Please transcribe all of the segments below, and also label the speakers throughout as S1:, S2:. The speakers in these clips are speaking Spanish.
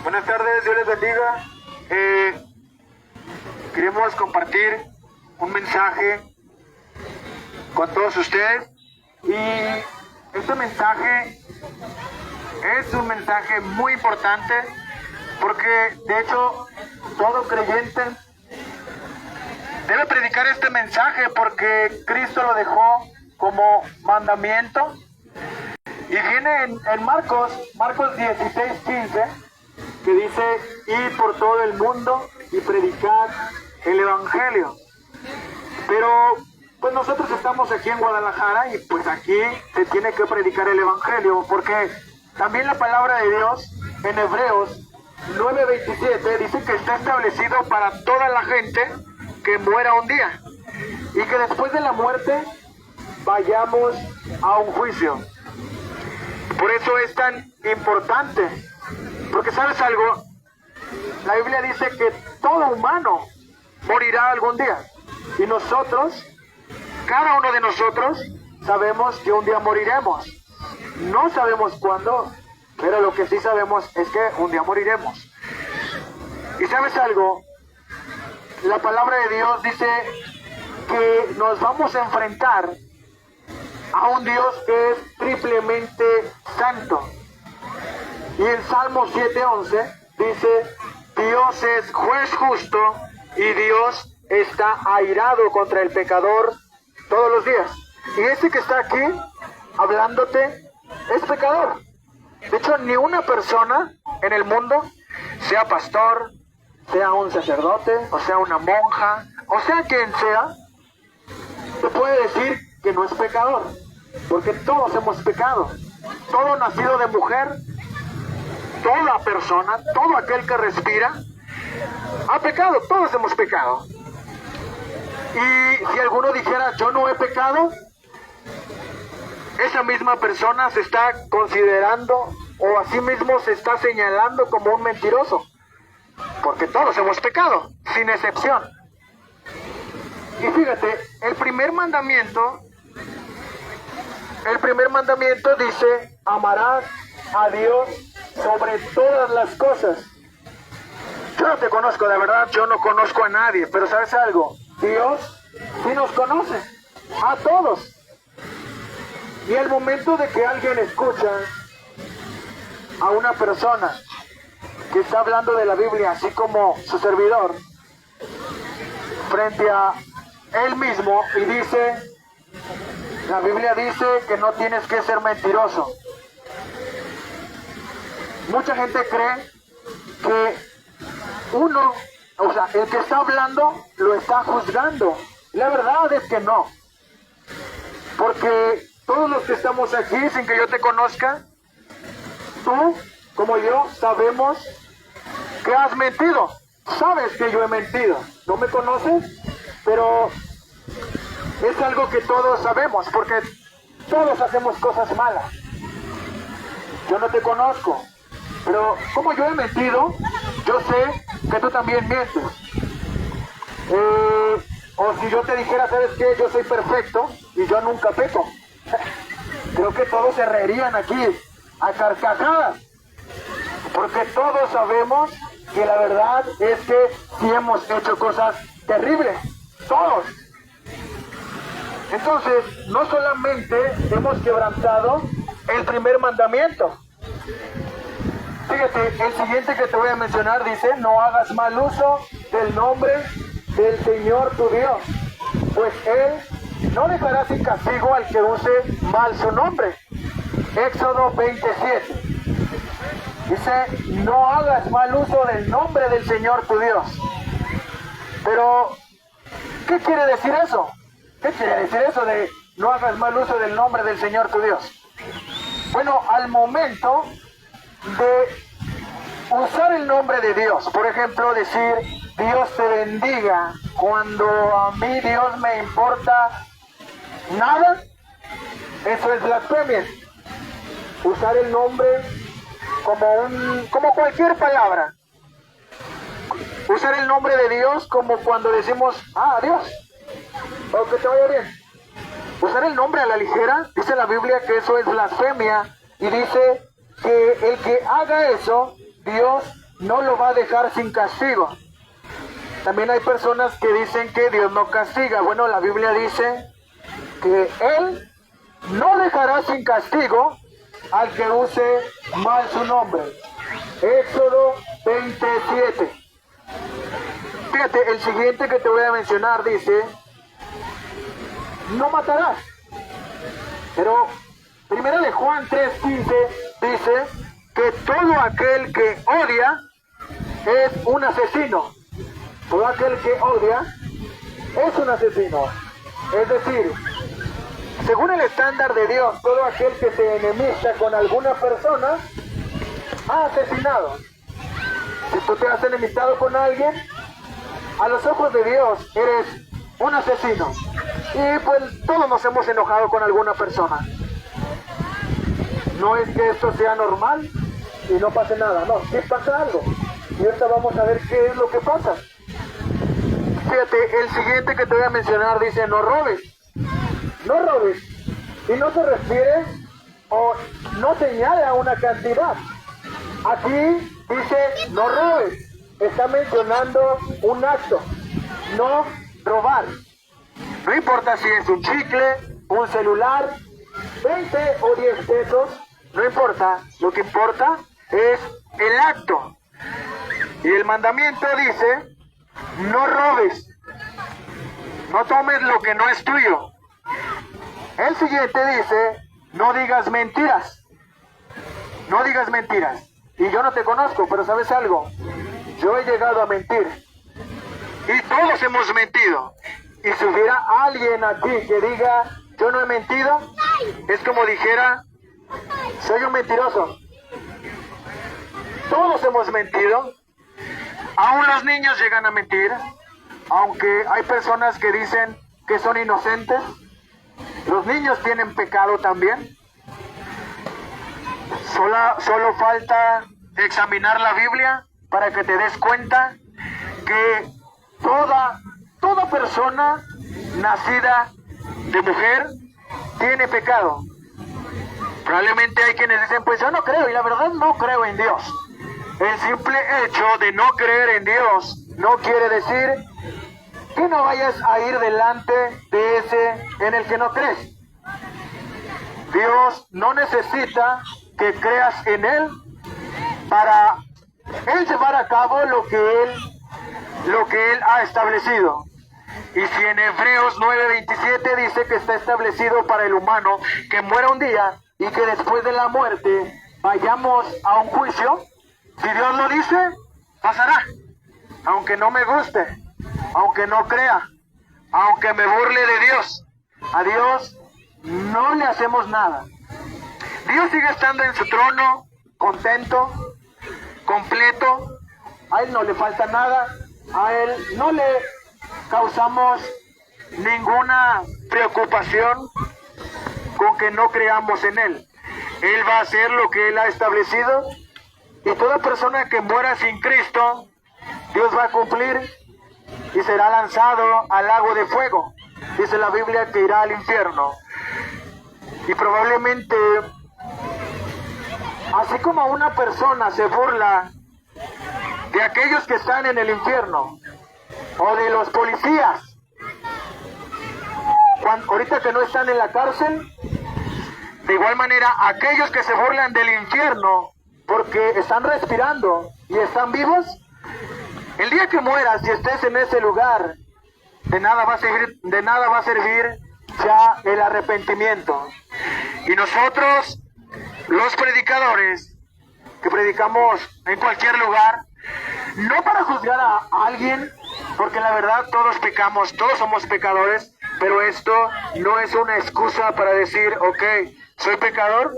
S1: Buenas tardes, Dios les bendiga. Queremos compartir un mensaje con todos ustedes y este mensaje es un mensaje muy importante porque de hecho todo creyente debe predicar este mensaje porque Cristo lo dejó como mandamiento y viene en Marcos 16:15 que dice: ir por todo el mundo y predicar el evangelio. Pero pues nosotros estamos aquí en Guadalajara y pues aquí se tiene que predicar el evangelio porque también la palabra de Dios en Hebreos 9:27 dice que está establecido para toda la gente que muera un día y que después de la muerte vayamos a un juicio. Por eso es tan importante, porque ¿sabes algo? La Biblia dice que todo humano morirá algún día y nosotros, cada uno de nosotros, sabemos que un día moriremos. No sabemos cuándo, pero lo que sí sabemos es que un día moriremos. ¿Y sabes algo? La palabra de Dios dice que nos vamos a enfrentar a un Dios que es triplemente santo. Y en Salmo 7:11 dice: Dios es juez justo y Dios está airado contra el pecador todos los días. Y ese que está aquí hablándote es pecador. De hecho, ni una persona en el mundo, sea pastor, sea un sacerdote, o sea una monja, o sea quien sea, te puede decir que no es pecador. Porque todos hemos pecado. Todo nacido de mujer, toda persona, todo aquel que respira, ha pecado. Todos hemos pecado. Y si alguno dijera yo no he pecado, esa misma persona se está considerando o a sí mismo se está señalando como un mentiroso. Porque todos hemos pecado, sin excepción. Y fíjate, el primer mandamiento dice: amarás a Dios sobre todas las cosas. Yo no te conozco, de verdad, yo no conozco a nadie, pero ¿sabes algo? Dios sí nos conoce, a todos. Y el momento de que alguien escucha a una persona que está hablando de la Biblia, así como su servidor, frente a él mismo, y dice: la Biblia dice que no tienes que ser mentiroso. Mucha gente cree que el que está hablando lo está juzgando. La verdad es que no. Porque todos los que estamos aquí, sin que yo te conozca, tú, como yo, sabemos que has mentido. Sabes que yo he mentido. No me conoces, pero es algo que todos sabemos, porque todos hacemos cosas malas. Yo no te conozco, pero como yo he mentido, yo sé que tú también mientes. O si yo te dijera, ¿sabes qué? Yo soy perfecto y yo nunca peco. Creo que todos se reirían aquí a carcajadas, porque todos sabemos que la verdad es que sí hemos hecho cosas terribles, todos. Entonces, no solamente hemos quebrantado el primer mandamiento. Fíjate, el siguiente que te voy a mencionar dice: no hagas mal uso del nombre del Señor tu Dios, pues Él no dejará sin castigo al que use mal su nombre. Éxodo 27. Dice: no hagas mal uso del nombre del Señor tu Dios. Pero, ¿qué quiere decir eso? ¿Qué quiere decir eso de no hagas mal uso del nombre del Señor tu Dios? Bueno, al momento de usar el nombre de Dios, por ejemplo, decir Dios te bendiga, cuando a mí Dios me importa nada, eso es blasfemia. Usar el nombre como cualquier palabra. Usar el nombre de Dios como cuando decimos Dios, o que te vaya bien. Usar el nombre a la ligera, dice la Biblia que eso es blasfemia, y dice que el que haga eso, Dios no lo va a dejar sin castigo. También hay personas que dicen que Dios no castiga. Bueno, la Biblia dice que Él no dejará sin castigo al que use mal su nombre. Éxodo 27. Fíjate, el siguiente que te voy a mencionar dice, no matarás. Pero 1 de Juan 3:15 dice que todo aquel que odia es un asesino. Todo aquel que odia es un asesino. Es decir, según el estándar de Dios, todo aquel que se enemista con alguna persona ha asesinado. Si tú te has enemistado con alguien, a los ojos de Dios eres un asesino. Y pues todos nos hemos enojado con alguna persona. No es que esto sea normal y no pase nada, no, sí pasa algo. Y ahorita vamos a ver qué es lo que pasa. Fíjate, el siguiente que te voy a mencionar dice, no robes. No robes. Y no se refiere o no señala una cantidad. Aquí dice, no robes. Está mencionando un acto. No robar. No importa si es un chicle, un celular, 20 o 10 pesos, no importa. Lo que importa es el acto. Y el mandamiento dice, no robes. No tomes lo que no es tuyo. El siguiente dice, no digas mentiras. No digas mentiras. Y yo no te conozco, pero ¿sabes algo? Yo he llegado a mentir. Y todos hemos mentido. Y si hubiera alguien aquí que diga, yo no he mentido, es como dijera, soy un mentiroso. Todos hemos mentido. Aún los niños llegan a mentir. Aunque hay personas que dicen que son inocentes. Los niños tienen pecado también. Solo falta examinar la Biblia para que te des cuenta que toda persona nacida de mujer tiene pecado. Probablemente hay quienes dicen, pues yo no creo, y la verdad no creo en Dios. El simple hecho de no creer en Dios no quiere decir que no vayas a ir delante de ese en el que no crees. Dios no necesita que creas en Él para Él llevar a cabo lo que Él ha establecido. Y si en Hebreos 9:27 dice que está establecido para el humano que muera un día y que después de la muerte vayamos a un juicio, si Dios lo dice, pasará. Aunque no me guste, aunque no crea, aunque me burle de Dios, a Dios no le hacemos nada. Dios sigue estando en su trono, contento, completo. A Él no le falta nada, a Él no le causamos ninguna preocupación con que no creamos en Él. Él va a hacer lo que Él ha establecido, y toda persona que muera sin Cristo, Dios va a cumplir y será lanzado al lago de fuego. Dice la Biblia que irá al infierno. Y probablemente, así como una persona se burla de aquellos que están en el infierno, o de los policías, ahorita que no están en la cárcel, de igual manera aquellos que se burlan del infierno porque están respirando y están vivos, el día que mueras y estés en ese lugar, de nada va a servir ya el arrepentimiento. Y nosotros, los predicadores, que predicamos en cualquier lugar, no para juzgar a alguien, porque la verdad todos pecamos, todos somos pecadores, pero esto no es una excusa para decir, ok, soy pecador,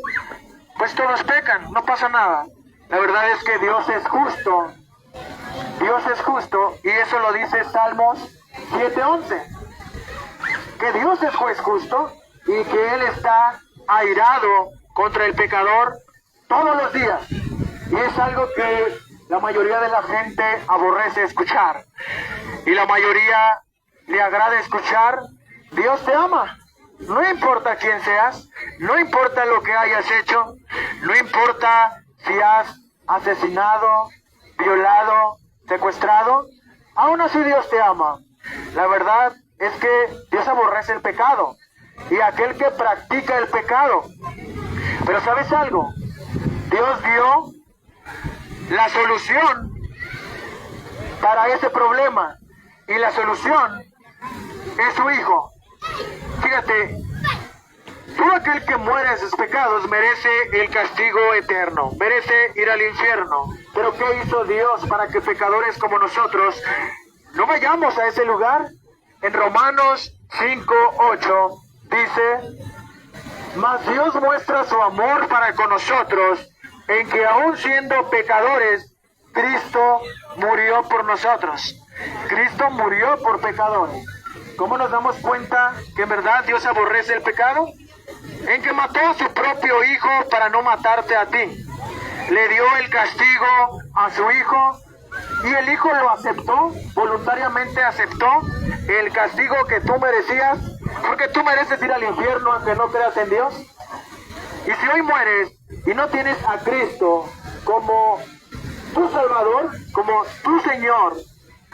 S1: pues todos pecan, no pasa nada. La verdad es que Dios es justo. Dios es justo, y eso lo dice Salmos 7:11. Que Dios es juez justo y que Él está airado contra el pecador todos los días. Y es algo que la mayoría de la gente aborrece escuchar. Y la mayoría le agrada escuchar, Dios te ama. No importa quién seas, no importa lo que hayas hecho, no importa si has asesinado, violado, secuestrado, aún así Dios te ama. La verdad es que Dios aborrece el pecado y aquel que practica el pecado. Pero ¿sabes algo? Dios dio la solución para ese problema y la solución es su Hijo. Fíjate, todo aquel que muere en sus pecados merece el castigo eterno, merece ir al infierno. Pero ¿qué hizo Dios para que pecadores como nosotros no vayamos a ese lugar? En Romanos 5:8 dice: mas Dios muestra su amor para con nosotros, en que aun siendo pecadores, Cristo murió por nosotros. Cristo murió por pecadores. ¿Cómo nos damos cuenta que en verdad Dios aborrece el pecado? En que mató a su propio Hijo para no matarte a ti. Le dio el castigo a su Hijo y el Hijo lo aceptó, voluntariamente aceptó el castigo que tú merecías, porque tú mereces ir al infierno aunque no creas en Dios. Y si hoy mueres y no tienes a Cristo como tu Salvador, como tu Señor,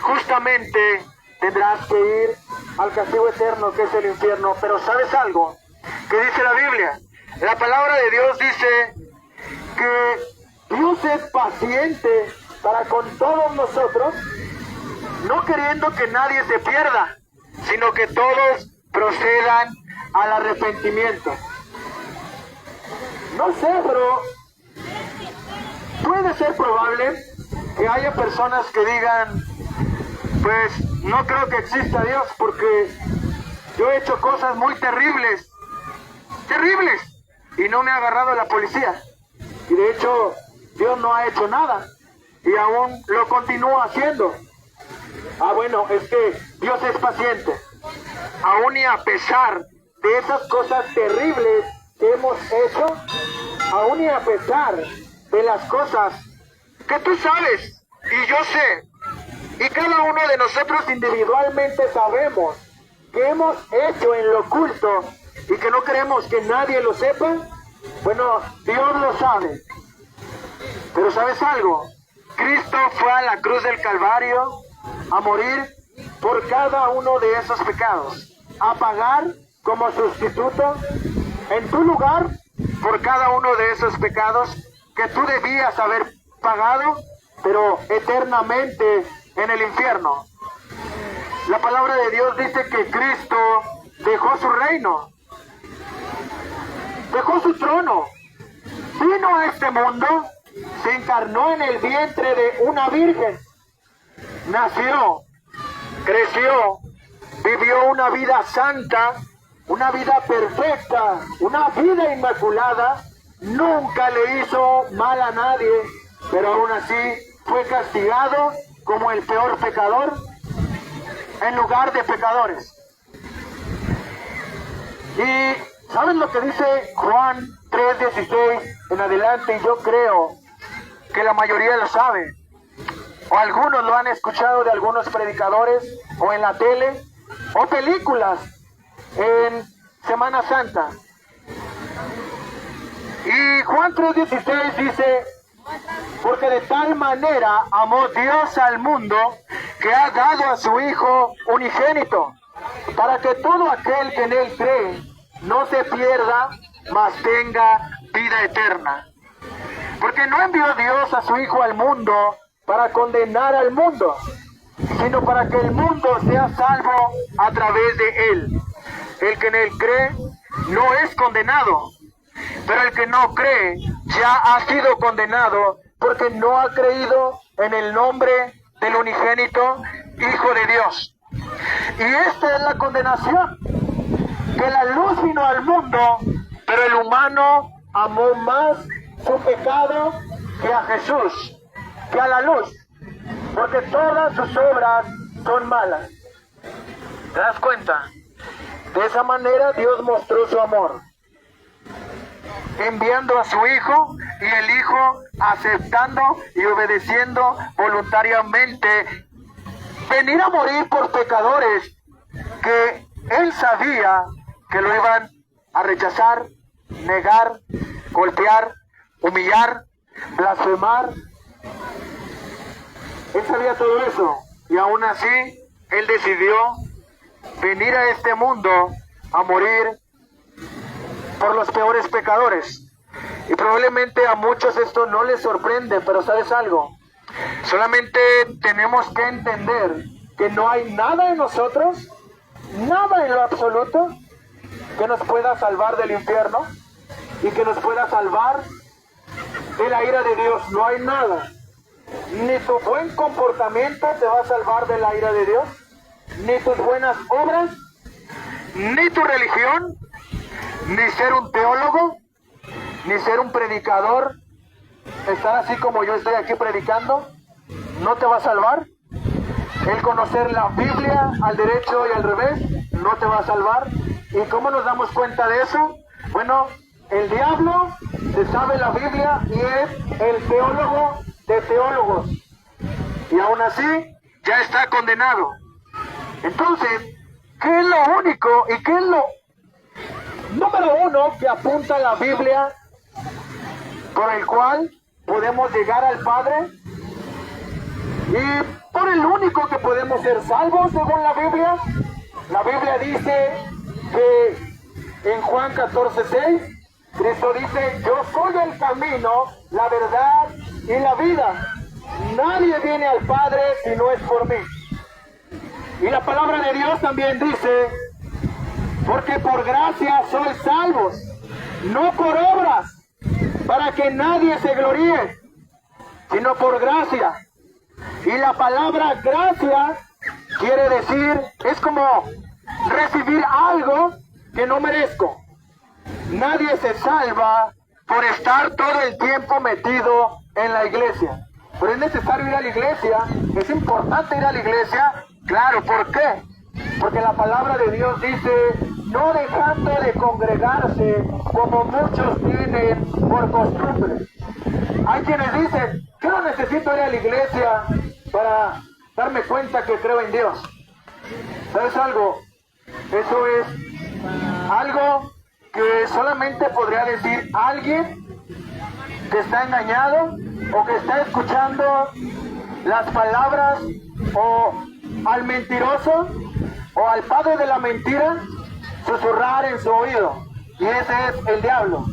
S1: justamente tendrás que ir al castigo eterno que es el infierno. Pero ¿sabes algo? ¿Qué dice la Biblia? La palabra de Dios dice que Dios es paciente para con todos nosotros, no queriendo que nadie se pierda, sino que todos procedan al arrepentimiento. No sé, pero puede ser probable que haya personas que digan: pues no creo que exista Dios porque yo he hecho cosas muy terribles, y no me ha agarrado la policía. Y de hecho, Dios no ha hecho nada y aún lo continúa haciendo. Bueno, es que Dios es paciente. Aún y a pesar de esas cosas terribles que hemos hecho, aún y a pesar de las cosas que tú sabes y yo sé, y cada uno de nosotros individualmente sabemos que hemos hecho en lo oculto y que no queremos que nadie lo sepa, bueno, Dios lo sabe. Pero ¿sabes algo? Cristo fue a la cruz del Calvario a morir por cada uno de esos pecados, a pagar como sustituto en tu lugar por cada uno de esos pecados que tú debías haber pagado, pero eternamente en el infierno. La palabra de Dios dice que Cristo dejó su reino, dejó su trono, vino a este mundo, se encarnó en el vientre de una virgen, nació, creció, vivió una vida santa, una vida perfecta, una vida inmaculada, nunca le hizo mal a nadie, pero aún así fue castigado como el peor pecador en lugar de pecadores. Y ¿saben lo que dice Juan 3:16 en adelante? Y yo creo que la mayoría lo sabe, o algunos lo han escuchado de algunos predicadores, o en la tele, o películas en Semana Santa. Y Juan 3:16 dice: porque de tal manera amó Dios al mundo, que ha dado a su Hijo unigénito, para que todo aquel que en Él cree no se pierda, mas tenga vida eterna. Porque no envió Dios a su Hijo al mundo para condenar al mundo, sino para que el mundo sea salvo a través de Él. El que en Él cree no es condenado, pero el que no cree ya ha sido condenado, porque no ha creído en el nombre del unigénito Hijo de Dios. Y esta es la condenación, que la luz vino al mundo, pero el humano amó más su pecado que a Jesús, que a la luz, porque todas sus obras son malas. ¿Te das cuenta? De esa manera Dios mostró su amor, enviando a su Hijo, y el Hijo aceptando y obedeciendo voluntariamente venir a morir por pecadores que Él sabía que lo iban a rechazar, negar, golpear, humillar, blasfemar Él sabía todo eso. Y aún así, Él decidió venir a este mundo a morir por los peores pecadores. Y probablemente a muchos esto no les sorprende, pero ¿sabes algo? Solamente tenemos que entender que no hay nada en nosotros, nada en lo absoluto, que nos pueda salvar del infierno y que nos pueda salvar de la ira de Dios. No hay nada. Ni tu buen comportamiento te va a salvar de la ira de Dios, ni tus buenas obras, ni tu religión, ni ser un teólogo, ni ser un predicador, estar así como yo estoy aquí predicando, no te va a salvar. El conocer la Biblia al derecho y al revés no te va a salvar. ¿Y cómo nos damos cuenta de eso? Bueno, el diablo se sabe la Biblia y es el teólogo de teólogos. Y aún así ya está condenado. Entonces, ¿qué es lo único y qué es lo número uno que apunta la Biblia por el cual podemos llegar al Padre? Y por el único que podemos ser salvos según la Biblia dice que en Juan 14:6, Cristo dice: yo soy el camino, la verdad y la vida. Nadie viene al Padre si no es por mí. Y la palabra de Dios también dice: porque por gracia sois salvos, no por obras, para que nadie se gloríe, sino por gracia. Y la palabra gracia quiere decir, es como recibir algo que no merezco. Nadie se salva por estar todo el tiempo metido en la iglesia. Pero es necesario ir a la iglesia, es importante ir a la iglesia. Claro, ¿por qué? Porque la palabra de Dios dice: no dejando de congregarse como muchos tienen por costumbre. Hay quienes dicen: yo no necesito ir a la iglesia para darme cuenta que creo en Dios. ¿Sabes algo? Eso es algo que solamente podría decir alguien que está engañado o que está escuchando las palabras o al mentiroso o al padre de la mentira susurrar en su oído. Y ese es el diablo.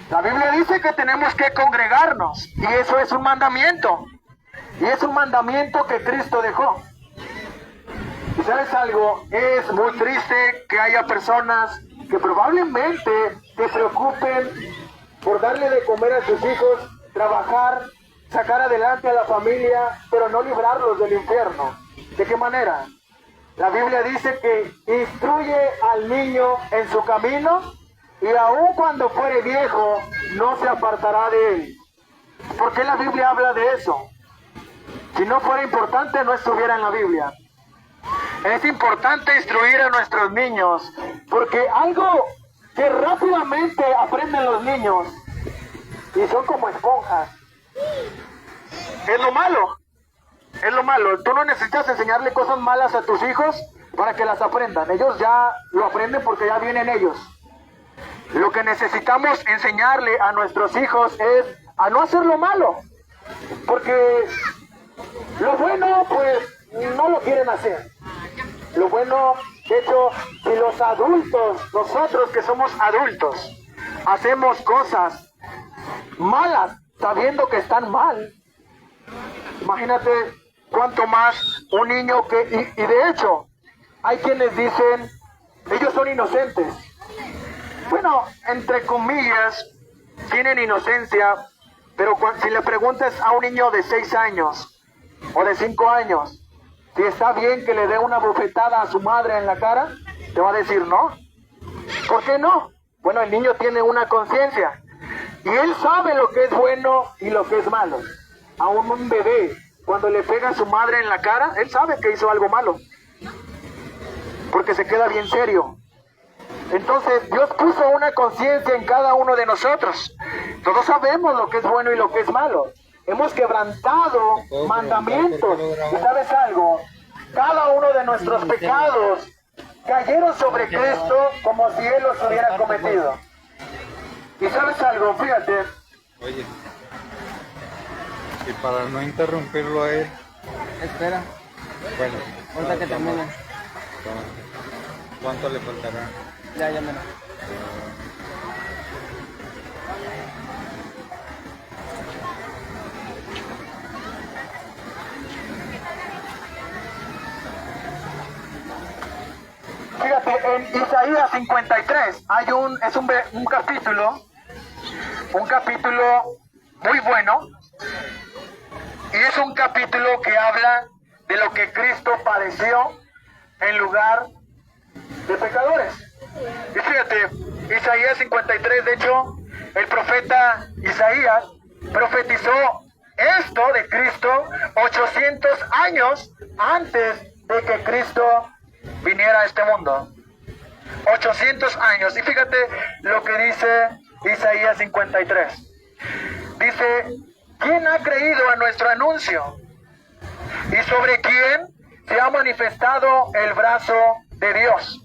S1: La Biblia dice que tenemos que congregarnos y eso es un mandamiento. Y es un mandamiento que Cristo dejó. ¿Y sabes algo? Es muy triste que haya personas que probablemente se preocupen por darle de comer a sus hijos, trabajar, sacar adelante a la familia, pero no librarlos del infierno. ¿De qué manera? La Biblia dice que instruye al niño en su camino y aun cuando fuere viejo no se apartará de él. ¿Por qué la Biblia habla de eso? Si no fuera importante, no estuviera en la Biblia. Es importante instruir a nuestros niños, porque algo que rápidamente aprenden los niños, y son como esponjas, es lo malo. Es lo malo. Tú no necesitas enseñarle cosas malas a tus hijos para que las aprendan. Ellos ya lo aprenden porque ya vienen ellos. Lo que necesitamos enseñarle a nuestros hijos es a no hacer lo malo, porque lo bueno, pues, no lo quieren hacer. Lo bueno, de hecho, si los adultos, nosotros que somos adultos, hacemos cosas malas sabiendo que están mal, imagínate cuánto más un niño que... Y de hecho, hay quienes dicen, ellos son inocentes. Bueno, entre comillas, tienen inocencia, pero si le preguntas a un niño de 6 años o de 5 años si está bien que le dé una bofetada a su madre en la cara, te va a decir no. ¿Por qué no? Bueno, el niño tiene una conciencia y él sabe lo que es bueno y lo que es malo. A un bebé, cuando le pega a su madre en la cara, él sabe que hizo algo malo, porque se queda bien serio. Entonces Dios puso una conciencia en cada uno de nosotros. Todos sabemos lo que es bueno y lo que es malo. Hemos quebrantado mandamientos. ¿Y sabes algo? Cada uno de nuestros pecados cayeron sobre Cristo como si Él los hubiera cometido. ¿Y sabes algo? Fíjate.
S2: Y para no interrumpirlo a él.
S3: Espera,
S2: Bueno.
S3: ahorita que termine.
S2: ¿Cuánto le faltará?
S3: Ya me lo.
S1: Fíjate, en Isaías 53 hay un capítulo muy bueno, y es un capítulo que habla de lo que Cristo padeció en lugar de pecadores. Y fíjate, Isaías 53, de hecho, el profeta Isaías profetizó esto de Cristo 800 años antes de que Cristo viniera a este mundo. 800 años. Y fíjate lo que dice Isaías 53. Dice, ¿quién ha creído a nuestro anuncio? ¿Y sobre quién se ha manifestado el brazo de Dios?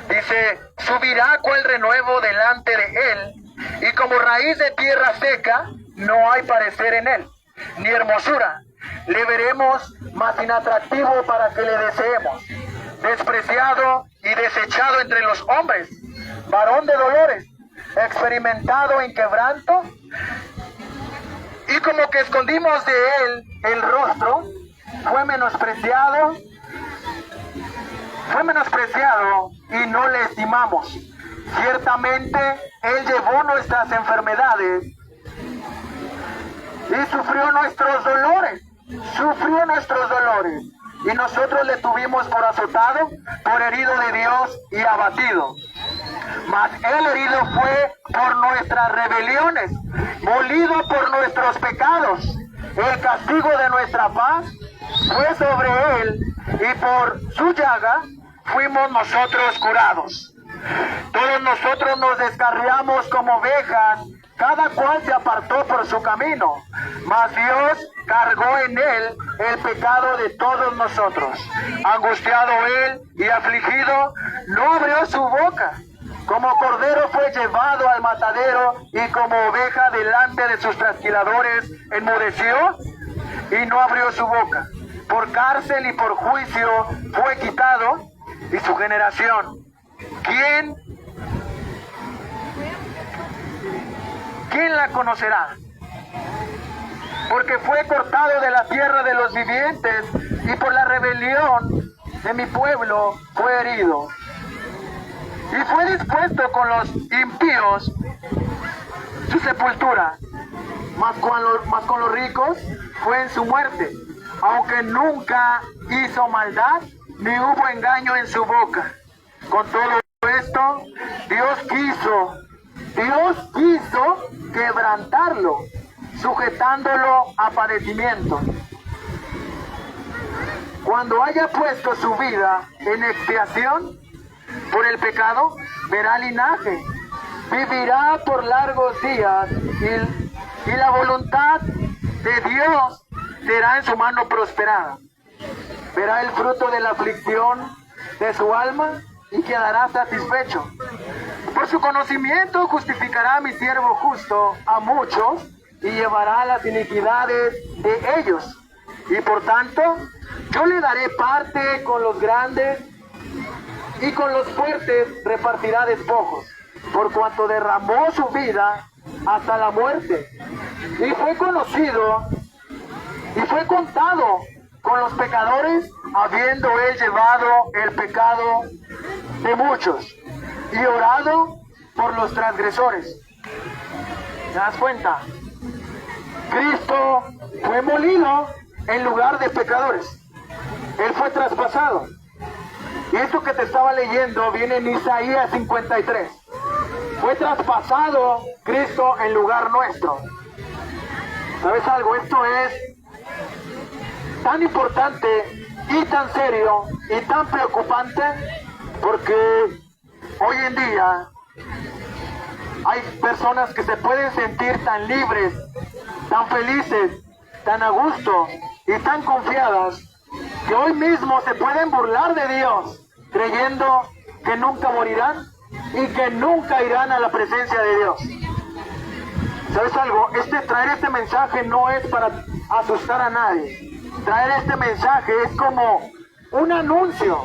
S1: Dice, subirá cual renuevo delante de él, y como raíz de tierra seca, no hay parecer en él, ni hermosura. Le veremos más inatractivo para que le deseemos. Despreciado y desechado entre los hombres, varón de dolores, experimentado en quebranto, y como que escondimos de él el rostro, fue menospreciado y no le estimamos. Ciertamente él llevó nuestras enfermedades y sufrió nuestros dolores, y nosotros le tuvimos por azotado, por herido de Dios y abatido. Mas él herido fue por nuestras rebeliones, molido por nuestros pecados. El castigo de nuestra paz fue sobre él, y por su llaga fuimos nosotros curados. Todos nosotros nos descarriamos como ovejas, cada cual se apartó por su camino, mas Dios cargó en él el pecado de todos nosotros. Angustiado él y afligido, no abrió su boca. Como cordero fue llevado al matadero, y como oveja delante de sus trasquiladores enmudeció y no abrió su boca. Por cárcel y por juicio fue quitado, y su generación, ¿quién la conocerá? Porque fue cortado de la tierra de los vivientes, y por la rebelión de mi pueblo fue herido. Y fue dispuesto con los impíos su sepultura, mas con los ricos fue en su muerte, aunque nunca hizo maldad, ni hubo engaño en su boca. Con todo esto, Dios quiso quebrantarlo, sujetándolo a padecimiento. Cuando haya puesto su vida en expiación por el pecado, verá linaje, vivirá por largos días, y la voluntad de Dios será en su mano prosperada. Verá el fruto de la aflicción de su alma y quedará satisfecho. Por su conocimiento justificará a mi siervo justo a muchos, y llevará las iniquidades de ellos. Y por tanto, yo le daré parte con los grandes, y con los fuertes repartirá despojos, por cuanto derramó su vida hasta la muerte, y fue conocido y fue contado con los pecadores, habiendo él llevado el pecado de muchos y orado por los transgresores. ¿Te das cuenta? Cristo fue molido en lugar de pecadores. Él fue traspasado. Y esto que te estaba leyendo viene en Isaías 53. Fue traspasado Cristo en lugar nuestro. ¿Sabes algo? Esto es tan importante y tan serio y tan preocupante, porque hoy en día hay personas que se pueden sentir tan libres, tan felices, tan a gusto y tan confiadas, que hoy mismo se pueden burlar de Dios, creyendo que nunca morirán y que nunca irán a la presencia de Dios. ¿Sabes algo? Traer este mensaje no es para asustar a nadie. Traer este mensaje es como un anuncio,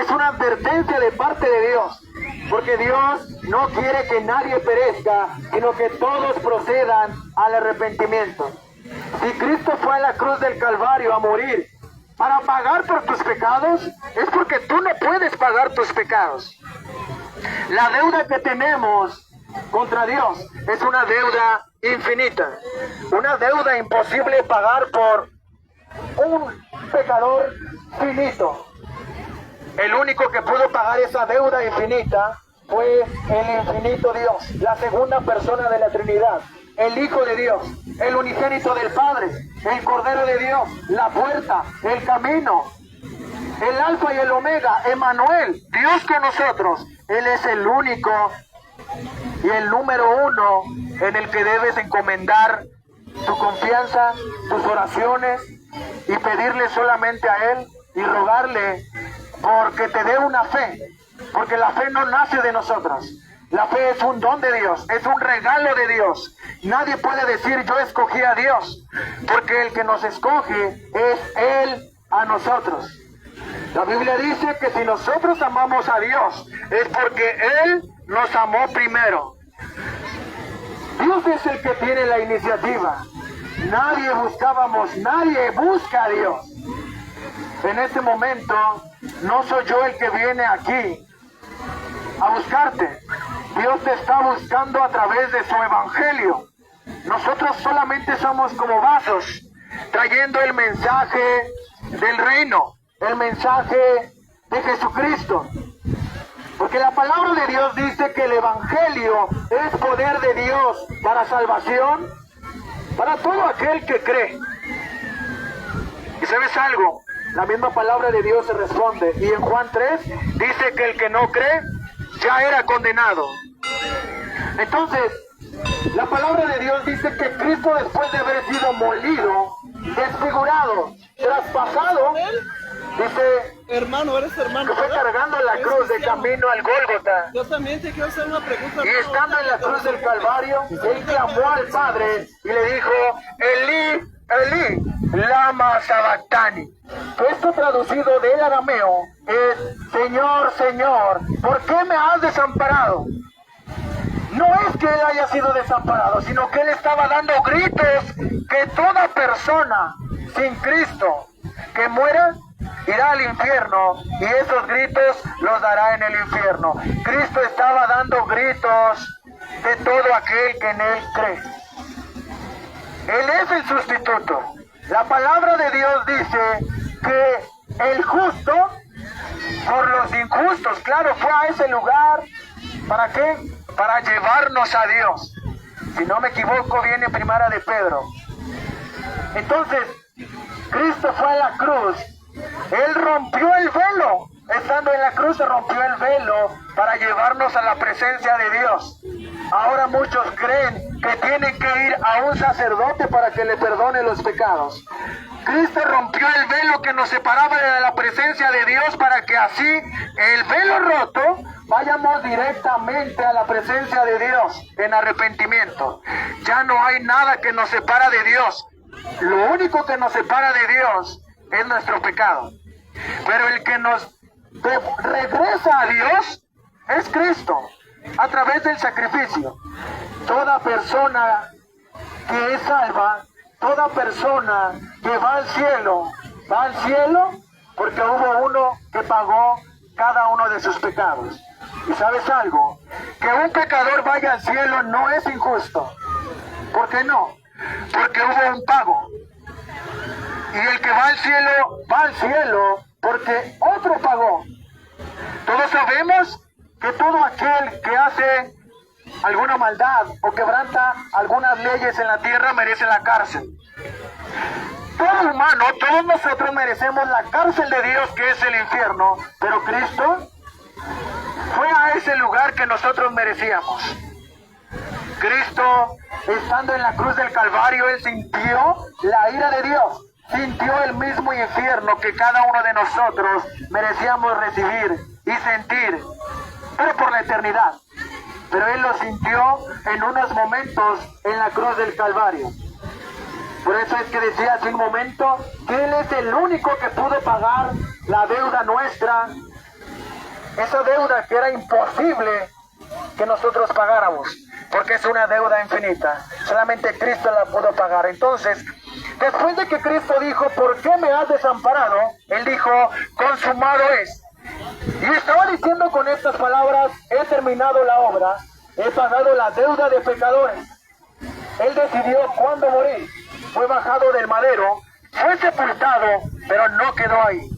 S1: es una advertencia de parte de Dios. Porque Dios no quiere que nadie perezca, sino que todos procedan al arrepentimiento. Si Cristo fue a la cruz del Calvario a morir para pagar por tus pecados, es porque tú no puedes pagar tus pecados. La deuda que tenemos contra Dios es una deuda infinita, una deuda imposible de pagar por un pecador finito. El único que pudo pagar esa deuda infinita fue el infinito Dios, la segunda persona de la Trinidad, el Hijo de Dios, el unigénito del Padre, el Cordero de Dios, la puerta, el camino, el Alfa y el Omega, Emmanuel, Dios con nosotros. Él es el único y el número uno en el que debes encomendar tu confianza, tus oraciones y pedirle solamente a Él y rogarle porque te dé una fe, porque la fe no nace de nosotros. La fe es un don de Dios, es un regalo de Dios. Nadie puede decir yo escogí a Dios, porque el que nos escoge es Él a nosotros. La Biblia dice que si nosotros amamos a Dios es porque Él nos amó primero. Dios es el que tiene la iniciativa. Nadie busca a Dios. En este momento no soy yo el que viene aquí a buscarte. Dios te está buscando a través de su evangelio. Nosotros solamente somos como vasos trayendo el mensaje del reino, el mensaje de Jesucristo. Porque la palabra de Dios dice que el evangelio es poder de Dios para salvación, para todo aquel que cree. ¿Y sabes algo? La misma palabra de Dios se responde. Y en Juan 3 dice que el que no cree ya era condenado. Entonces, la palabra de Dios dice que Cristo, después de haber sido molido, desfigurado, traspasado, dice
S4: hermano, eres hermano,
S1: que fue cargando la cruz de camino al Gólgota.
S4: Yo también te quiero hacer una pregunta.
S1: Y estando en la cruz del Calvario, él clamó al Padre y le dijo, Elí, Elí, lama sabactani. Esto traducido del arameo es, Señor, Señor, ¿por qué me has desamparado? No es que él haya sido desamparado, sino que él estaba dando gritos que toda persona sin Cristo que muera irá al infierno, y esos gritos los dará en el infierno. Cristo estaba dando gritos de todo aquel que en Él cree. Él es el sustituto. La palabra de Dios dice que el justo por los injustos, claro, fue a ese lugar. ¿Para qué? Para llevarnos a Dios. Si no me equivoco, viene Primera de Pedro. Entonces, Cristo fue a la cruz. Él rompió el velo. Estando en la cruz se rompió el velo para llevarnos a la presencia de Dios. Ahora muchos creen que tienen que ir a un sacerdote para que le perdone los pecados. Cristo rompió el velo que nos separaba de la presencia de Dios para que así, el velo roto, vayamos directamente a la presencia de Dios en arrepentimiento. Ya no hay nada que nos separa de Dios. Lo único que nos separa de Dios es nuestro pecado. Pero el que nos regresa a Dios es Cristo, a través del sacrificio. Toda persona que es salva, toda persona que va al cielo porque hubo uno que pagó cada uno de sus pecados. ¿Y sabes algo? Que un pecador vaya al cielo no es injusto. ¿Por qué no? Porque hubo un pago. Y el que va al cielo porque otro pagó. Todos sabemos que todo aquel que hace alguna maldad o quebranta algunas leyes en la tierra merece la cárcel. Todo humano, todos nosotros merecemos la cárcel de Dios, que es el infierno, pero Cristo fue a ese lugar que nosotros merecíamos. Cristo, estando en la cruz del Calvario, Él sintió la ira de Dios, sintió el mismo infierno que cada uno de nosotros merecíamos recibir y sentir, pero por la eternidad. pero Él lo sintió en unos momentos en la cruz del Calvario. Por eso es que decía hace un momento que Él es el único que pudo pagar la deuda nuestra, esa deuda que era imposible que nosotros pagáramos, porque es una deuda infinita. Solamente Cristo la pudo pagar. Entonces, después de que Cristo dijo, ¿por qué me has desamparado?, Él dijo, consumado es. Y estaba diciendo con estas palabras, he terminado la obra, he pagado la deuda de pecadores. Él decidió cuándo morir. Fue bajado del madero, fue sepultado, pero no quedó ahí.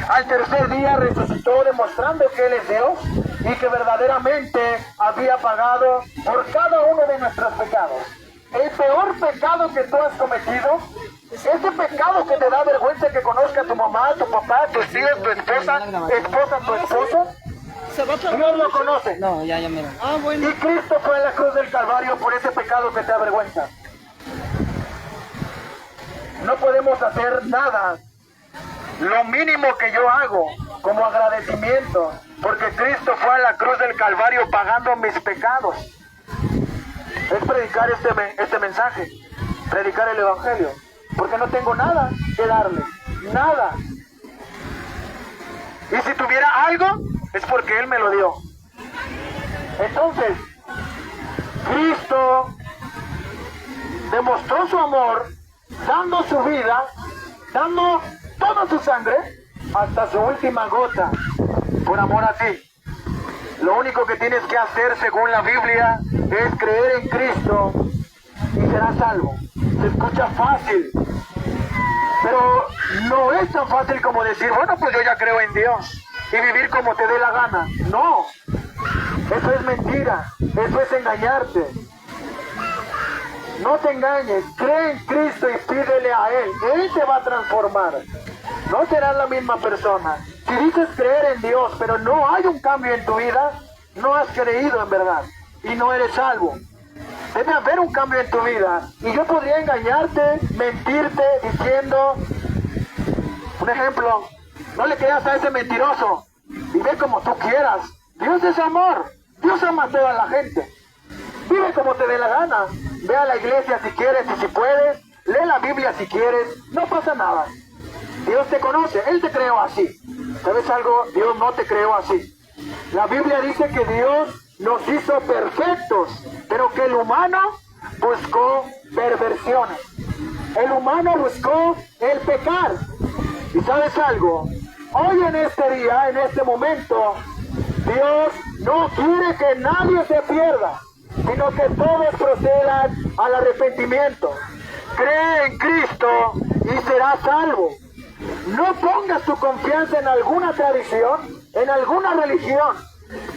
S1: Al tercer día resucitó, demostrando que Él es Dios y que verdaderamente había pagado por cada uno de nuestros pecados. El peor pecado que tú has cometido, ese pecado que te da vergüenza que conozca tu mamá, tu papá, tus tíos, tu esposa, tu esposo,
S4: ¿Se va a tardar
S1: Dios lo
S4: mucho?
S1: conoce.
S3: No, ya mira.
S4: Ah, bueno.
S1: Y Cristo fue en la cruz del Calvario por ese pecado que te avergüenza. No podemos hacer nada. Lo mínimo que yo hago como agradecimiento, porque Cristo fue a la cruz del Calvario pagando mis pecados, es predicar este mensaje, predicar el Evangelio, porque no tengo nada que darle, nada. Y si tuviera algo, es porque Él me lo dio. Entonces, Cristo demostró su amor dando su vida, dando toda su sangre hasta su última gota por amor a ti. Lo único que tienes que hacer según la Biblia es creer en Cristo y serás salvo. Se escucha fácil, pero no es tan fácil como decir, bueno, pues yo ya creo en Dios y vivir como te dé la gana. No, eso es mentira, eso es engañarte. No te engañes, cree en Cristo y pídele a Él. Él te va a transformar. No serás la misma persona. Si dices creer en Dios, pero no hay un cambio en tu vida, no has creído en verdad y no eres salvo. Debe haber un cambio en tu vida. Y yo podría engañarte, mentirte, diciendo, un ejemplo, no le creas a ese mentiroso. Vive como tú quieras. Dios es amor. Dios ama a toda la gente. Vive como te dé la gana. Ve a la iglesia si quieres y si puedes. Lee la Biblia si quieres. No pasa nada. Dios te conoce. Él te creó así. ¿Sabes algo? Dios no te creó así. La Biblia dice que Dios nos hizo perfectos, pero que el humano buscó perversiones. El humano buscó el pecar. ¿Y sabes algo? Hoy en este día, en este momento, Dios no quiere que nadie se pierda, sino que todos procedan al arrepentimiento. Cree en Cristo y serás salvo. No pongas tu confianza en alguna tradición, en alguna religión.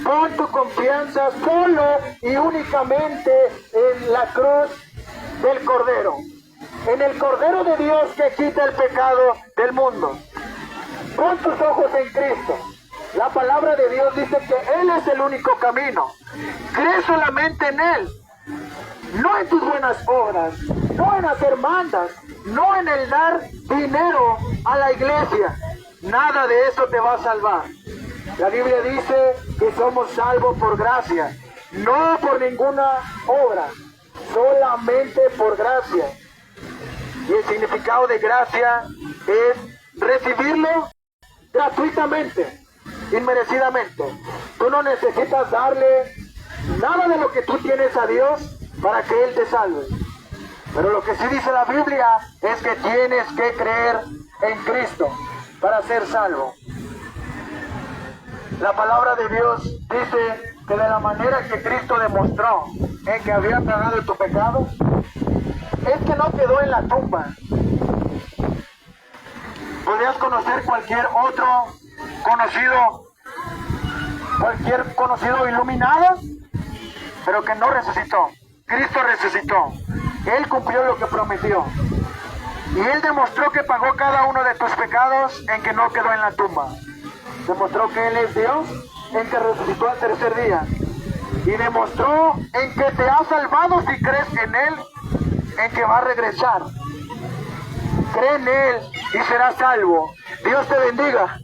S1: Pon tu confianza solo y únicamente en la cruz del Cordero. En el Cordero de Dios que quita el pecado del mundo. Pon tus ojos en Cristo. La palabra de Dios dice que Él es el único camino. Cree solamente en Él. No en tus buenas obras, no en hacer mandas, no en el dar dinero a la iglesia. Nada de eso te va a salvar. La Biblia dice que somos salvos por gracia, no por ninguna obra, solamente por gracia. Y el significado de gracia es recibirlo gratuitamente, inmerecidamente. Tú no necesitas darle nada de lo que tú tienes a Dios para que Él te salve. Pero lo que sí dice la Biblia es que tienes que creer en Cristo para ser salvo. La palabra de Dios dice que de la manera que Cristo demostró en que había pagado tu pecado, es que no quedó en la tumba. Podrías conocer cualquier otro conocido iluminado, pero que no resucitó. Cristo resucitó. Él cumplió lo que prometió. Y Él demostró que pagó cada uno de tus pecados en que no quedó en la tumba. Demostró que Él es Dios en que resucitó al tercer día. Y demostró en que te ha salvado si crees en Él, en que va a regresar. Cree en Él y serás salvo. Dios te bendiga.